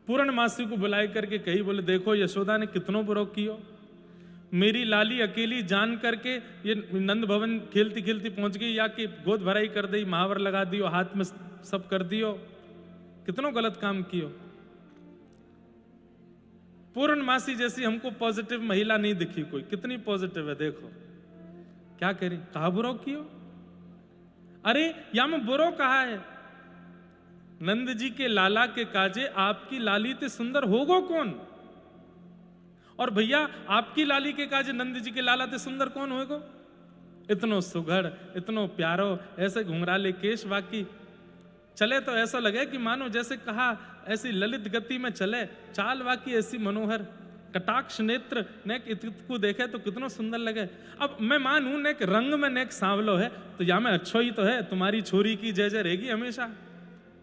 पूर्णमासी को बुलाए करके कही, बोले देखो यशोदा ने कितनो बुरो कियो, मेरी लाली अकेली जान करके ये नंद भवन खेलती खेलती पहुंच गई, या कि गोद भराई कर दी, महावर लगा दियो, हाथ में सब कर दियो, कितनो गलत काम कियो। पूर्णमासी जैसी हमको पॉजिटिव महिला नहीं दिखी कोई, कितनी पॉजिटिव है देखो, क्या कह रही, कहा बुरो कियो, अरे या में बुरो कहा है, नंद जी के लाला के काजे आपकी लाली ते सुंदर होगो कौन, और भैया आपकी लाली के काजे नंद जी के लाला ते सुंदर कौन होगो, इतनो सुघड़, इतनो प्यारो, ऐसे घुंघराले केश, बाकी चले तो ऐसा लगे कि मानो जैसे कहा ऐसी ललित गति में चले, चाल वाकी ऐसी मनोहर, कटाक्ष नेत्र नेक को देखे तो कितना सुंदर लगे। अब मैं मानूं नेक रंग में नेक सांवलो है तो या में अच्छो ही तो है, तुम्हारी छोरी की जय जय रहेगी हमेशा,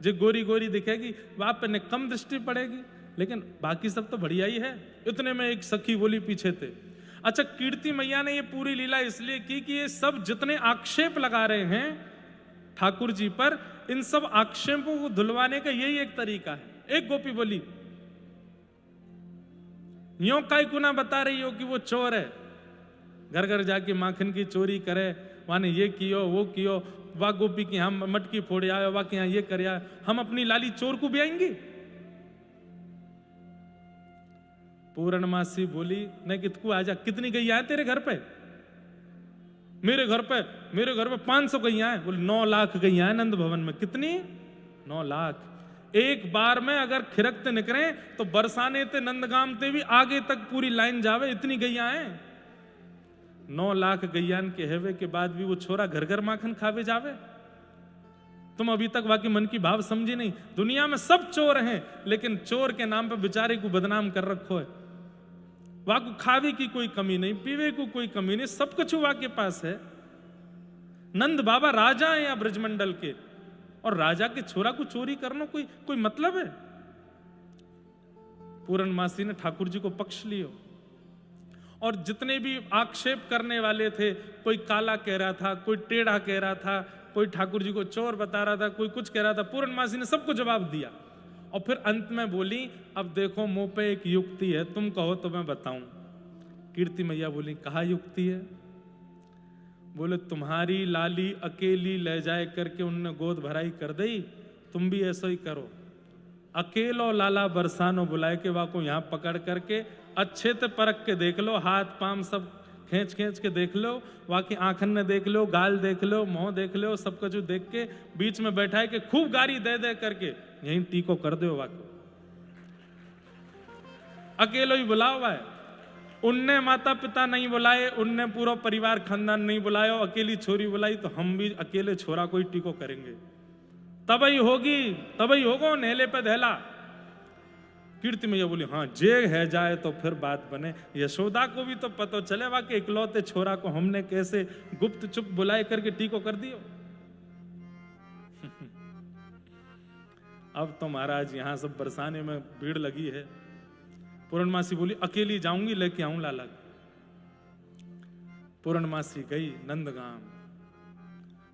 जो गोरी गोरी दिखेगी वहां पे ने कम दृष्टि पड़ेगी, लेकिन बाकी सब तो बढ़िया ही है। इतने में एक सखी बोली पीछे थे, अच्छा कीर्ति मैया ने ये पूरी लीला इसलिए की कि ये सब जितने आक्षेप लगा रहे हैं ठाकुर जी पर, इन सब आक्षेपों को धुलवाने का यही एक तरीका है। एक गोपी बोली, यो काई कुना बता रही हो कि वो चोर है, घर घर जाके माखन की चोरी करे, माने ये कियो वो कियो, वाह गोपी की हम मटकी फोड़ आए, वाह के यहाँ ये कर आए, हम अपनी लाली चोर को भी आएंगी। पूर्णमासी बोली, नहीं कितकू आजा, कितनी गैया है तेरे घर पे, मेरे घर पे 500 गैया है, बोले 9 लाख गैया है नंद भवन में, कितनी 9 लाख, एक बार में अगर खिरकते निकले तो बरसाने ते नंदगाम ते भी आगे तक पूरी लाइन जावे, इतनी गैया है। 9 लाख गैयान के हेवे के बाद भी वो छोरा घर घर माखन खावे जावे। तुम अभी तक वाकई मन की भाव समझी नहीं, दुनिया में सब चोर हैं, लेकिन चोर के नाम पर बेचारे को बदनाम कर रखो है। वाकू खावे की कोई कमी नहीं, पीवे को कोई कमी नहीं, सब कुछ वा के पास है। नंद बाबा राजा हैं या ब्रजमंडल के, और राजा के छोरा को चोरी करना कोई मतलब है। पूर्णमासी ने ठाकुर जी को पक्ष लियो, और जितने भी आक्षेप करने वाले थे, कोई काला कह रहा था, कोई टेढ़ा कह रहा था, कोई ठाकुर जी को चोर बता रहा था, कोई कुछ कह रहा था, पूर्णमासी ने सबको जवाब दिया। और फिर अंत में बोली, अब देखो मुंह पे एक युक्ति है, तुम कहो तो मैं बताऊं। कीर्ति मैया बोली, कहा युक्ति है? बोले तुम्हारी लाली अकेली ले जाए करके उनने गोद भराई कर दी, तुम भी ऐसा ही करो, अकेलो लाला बरसानो बुलाए के वाको यहाँ पकड़ करके अच्छे से परख के देख लो, हाथ पाम सब खींच खींच के देख लो, वाकी आंखन ने देख लो, गाल देख लो, मुंह देख लो, सब कुछ देख के बीच में बैठाए के खूब गारी दे दे करके यहीं टीको कर दो वाको। अकेलो ही बुला हुआ है, उनने माता पिता नहीं बुलाए, उनने पूरा परिवार खानदान नहीं बुलाया, अकेली छोरी बुलाई, तो हम भी अकेले छोरा को ही टीको करेंगे, तबई होगी, तबई होगो नेले पे धैला। कीर्ति मैया बोली, हाँ जे है जाए तो फिर बात बने। यशोदा को भी तो पता चले वा कि इकलौते छोरा को हमने कैसे गुप्त चुप बुलाए करके टीको कर दियो। अब तो महाराज यहां सब बरसाने में भीड़ लगी है। पूर्णमासी बोली, अकेली जाऊंगी, लेके आऊं लाला। पूर्णमासी गई नंदगाम,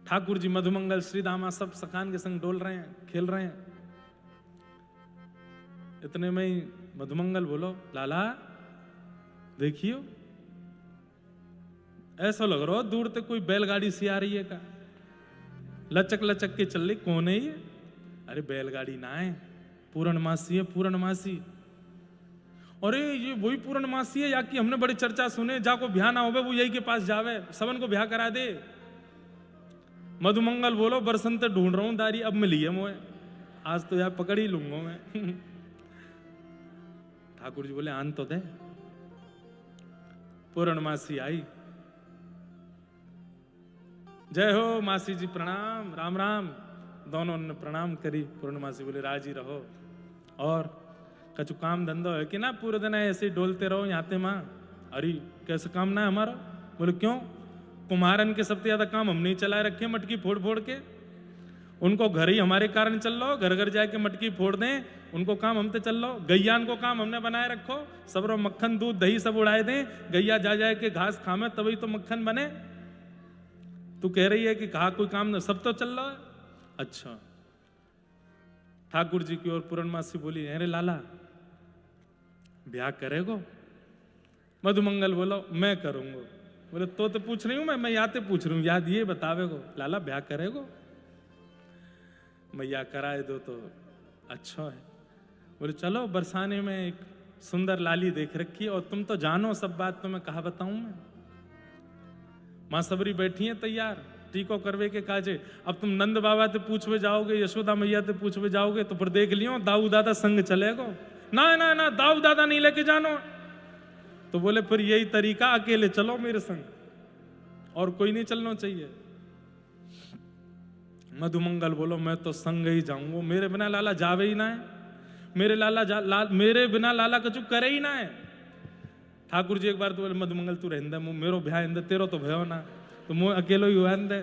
ठाकुर जी मधुमंगल श्रीदामा सब सखान के संग डोल रहे हैं, खेल रहे हैं। इतने में ही मधुमंगल बोलो, लाला देखियो, ऐसा लग रहा दूर तक कोई बैलगाड़ी सी आ रही है का, लचक लचक के चल रही, कौन है ये? अरे बैलगाड़ी ना है, पूर्णमासी है, पूर्णमासी। अरे ये वही पूर्णमासी है या कि हमने बड़ी चर्चा सुने, जाको ब्याह ना होवे वो यही के पास जावे, सबन को ब्याह करा दे। मधुमंगल बोलो, बरसंत ढूंढ रहा हूं दारी, अब मिली है मोए, आज तो यार पकड़ ही लूंगा मैं। ठाकुर जी बोले, आन तो दे। पूर्णमासी आई, जय हो मासी जी, प्रणाम, राम राम। दोनों ने प्रणाम करी। पूर्णमासी बोले, राजी रहो, और कछु काम धंधो है कि ना, पूरे दिन ऐसे ही डोलते रहो यहाँ ते माँ? अरे कैसे काम ना है हमारा? बोले क्यों? कुम्हारन के सबसे ज्यादा काम हमने चलाए रखे, मटकी फोड़ फोड़ के, उनको घर ही हमारे कारण चल लो, घर घर जाके मटकी फोड़ दें, उनको काम हम तो चल लो। गैयान को काम हमने बनाए रखो, सब रो मक्खन दूध दही सब उड़ाए दें, गैया जा जाए के घास खामे तभी तो मक्खन बने। तू कह रही है कि कहा कोई काम न, सब तो चल रहा है। अच्छा ठाकुर जी की ओर पूर्णमासी बोली, अरे लाला ब्याह करेगो? मधुमंगल बोलो, मैं करूंगा। बोले तो पूछ रही हूं मैं याते पूछ रही हूँ, याद ये बतावेगो लाला ब्याह करेगो? मैया कराए दो तो अच्छा है। बोले चलो, बरसाने में एक सुंदर लाली देख रखी है, और तुम तो जानो सब बात, तो मैं कहा बताऊं मैं। मां सबरी बैठी है तैयार टीको करवे के काजे। अब तुम नंद बाबा ते पूछवे जाओगे, यशोदा मैया ते पूछवे जाओगे, तो फिर देख लियो दाऊ दादा संग चलेगो। ना ना ना, दाऊ दादा नहीं लेके जानो। तो बोले फिर यही तरीका, अकेले चलो मेरे संग, और कोई नहीं चलना चाहिए। मधुमंगल बोलो, मैं तो संग ही जाऊंगा, मेरे बिना लाला जावे ही ना है, मेरे बिना लाला कछु करे ही ना है। ठाकुर जी एक बार तो बोले, मधुमंगल तू रहंदे, मेरो भ्या इंदे, तेरो तो भयो ना, तो मुँह अकेलो ही हुआ इंदे।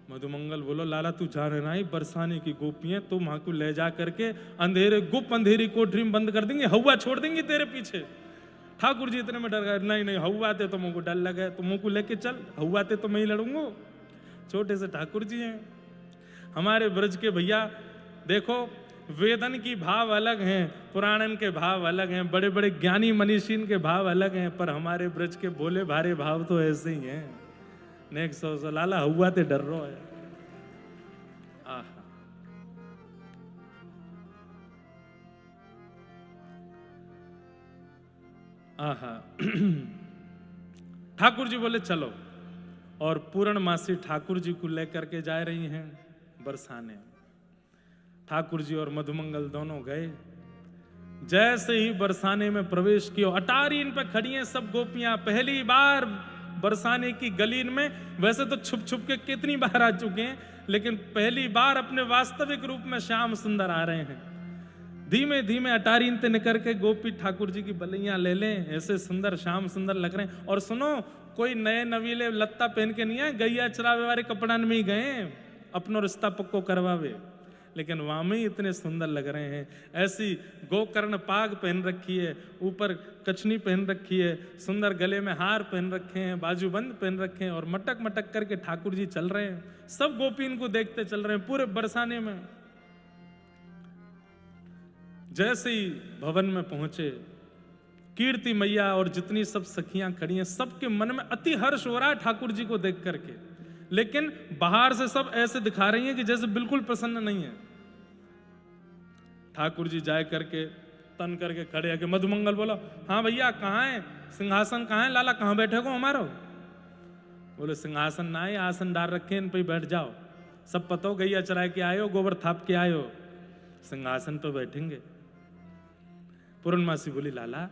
मधुमंगल बोलो, लाला तू जा रहे ना, बरसाने की गोपियां तो वहां को ले जा करके अंधेरी कोठरी में बंद कर देंगे, हवा छोड़ देंगे तेरे पीछे। ठाकुर जी इतने में डर गए, नहीं नहीं हवा आते तो मुंह को डर लगे, तो मुंह को लेके चल, हवा आते तो मैं ही लड़ूंगा। छोटे से ठाकुर जी हैं हमारे ब्रज के भैया। देखो वेदन की भाव अलग हैं, पुराणन के भाव अलग हैं, बड़े बड़े ज्ञानी मनीषीन के भाव अलग हैं, पर हमारे ब्रज के भोले भारे भाव तो ऐसे ही हैं। नेक्स्ट सौ लाला हुआ ते डर रो है। आहा ठाकुर जी बोले चलो, और पूर्णमासी ठाकुर जी को लेकर के जा रही हैं बरसाने। ठाकुर जी और मधुमंगल दोनों गए। जैसे ही बरसाने में प्रवेश किया, अटारी इन पे खड़ी हैं सब गोपियां, पहली बार बरसाने की गलीन में। वैसे तो छुप छुप के कितनी बार आ चुके हैं, लेकिन पहली बार अपने वास्तविक रूप में श्याम सुंदर आ रहे हैं। धीमे धीमे अटारीन ते निकल के गोपी ठाकुर जी की बलैया ले लें, ऐसे सुंदर श्याम सुंदर लग रहे हैं। और सुनो, कोई नए नवीले लत्ता पहन के नहीं आए, गैया चरावे वाले कपड़ा में ही गए अपनो रिश्ता पक्को करवावे, लेकिन वहां में ही इतने सुंदर लग रहे हैं। ऐसी गोकर्ण पाग पहन रखी है, ऊपर कछनी पहन रखी है, सुंदर गले में हार पहन रखे हैं, बाजूबंद पहन रखे हैं, और मटक मटक करके ठाकुर जी चल रहे हैं। सब गोपी इनको देखते चल रहे हैं पूरे बरसाने में। जैसे ही भवन में पहुंचे, कीर्ति मैया और जितनी सब सखियां खड़ी हैं, सबके मन में अति हर्ष हो रहा है ठाकुर जी को देख करके, लेकिन बाहर से सब ऐसे दिखा रही हैं कि जैसे बिल्कुल प्रसन्न नहीं है। ठाकुर जी जाए करके तन करके खड़े आके मधुमंगल बोला, हाँ भैया कहाँ है, सिंहासन कहाँ है, लाला कहाँ बैठे को हमारो? बोले सिंहासन ना है, आसन डाल रखे, इन पे बैठ जाओ। सब पता हो गैया चराए के आयो, गोबर थाप के आयो, सिंहासन पे बैठेंगे। पूर्णमासी बोली, लाला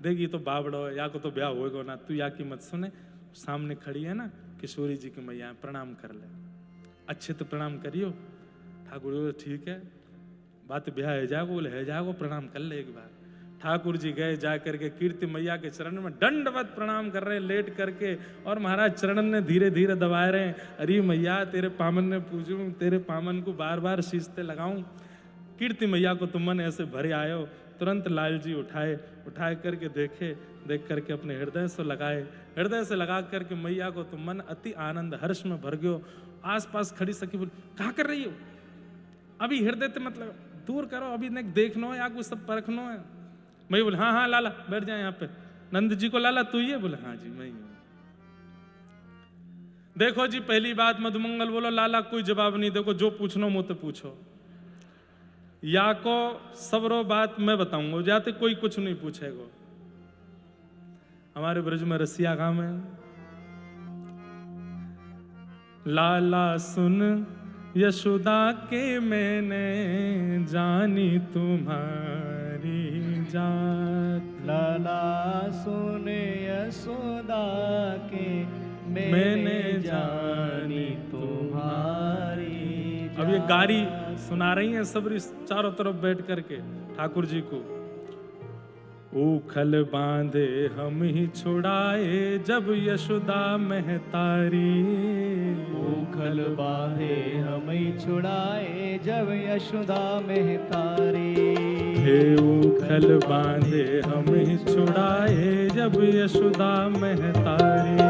देख ये तो बाबड़ो या को तो ब्याह होएगा ना, तू या की मत सुने, सामने खड़ी है ना किशोरी जी की मैया, प्रणाम कर ले, अच्छे तो प्रणाम करियो। ठाकुर जी ठीक है, बात ब्याह है जागो, बोले है जागो, प्रणाम कर ले एक बार। ठाकुर जी गए, जा करके कीर्ति मैया के चरण में दंडवत प्रणाम कर रहे हैं लेट करके, और महाराज चरण ने धीरे धीरे दबाए रहे हैं। अरे मैया तेरे पामन ने पूजूं, तेरे पामन को बार बार शीशते लगाऊं। कीर्ति मैया को तुम मन ऐसे भरे आयो। तुरंत लाल जी उठाए करके देख करके अपने हृदय से लगाए, हृदय से लगा करके मैया को तुम मन अति आनंद हर्ष में भर गयो। आसपास खड़ी सखी बोली, क्या कर रही हो? अभी हृदय ते मतलब दूर करो, अभी ने देखनो है, आपको सब परखनो है। मैं बोले हाँ हाँ लाला बैठ जाए यहाँ पे। नंद जी को लाला तू ही है? बोले हाँ जी मैं ही हूँ। देखो जी पहली बात मधुमंगल बोलो, लाला कोई जवाब नहीं, देखो जो पूछनो मुझसे पूछो, या को सबरो बात मैं बताऊंगा, जाते कोई कुछ नहीं पूछेगा। हमारे ब्रज में रसिया गांव है, लाला सुन यशोदा के मैंने जानी तुम्हारी जात, लाला सुन यशोदा के मैंने जानी तुम्हारी। अब ये गारी सुना रही हैं सब चारों तरफ बैठ करके ठाकुर जी को। ऊखल बांधे हम ही छुड़ाए जब यशोदा महतारी, ऊखल बांधे हम ही छुड़ाए जब यशोदा महतारी। हे ऊखल बांधे हम ही छुड़ाए जब यशोदा महतारी।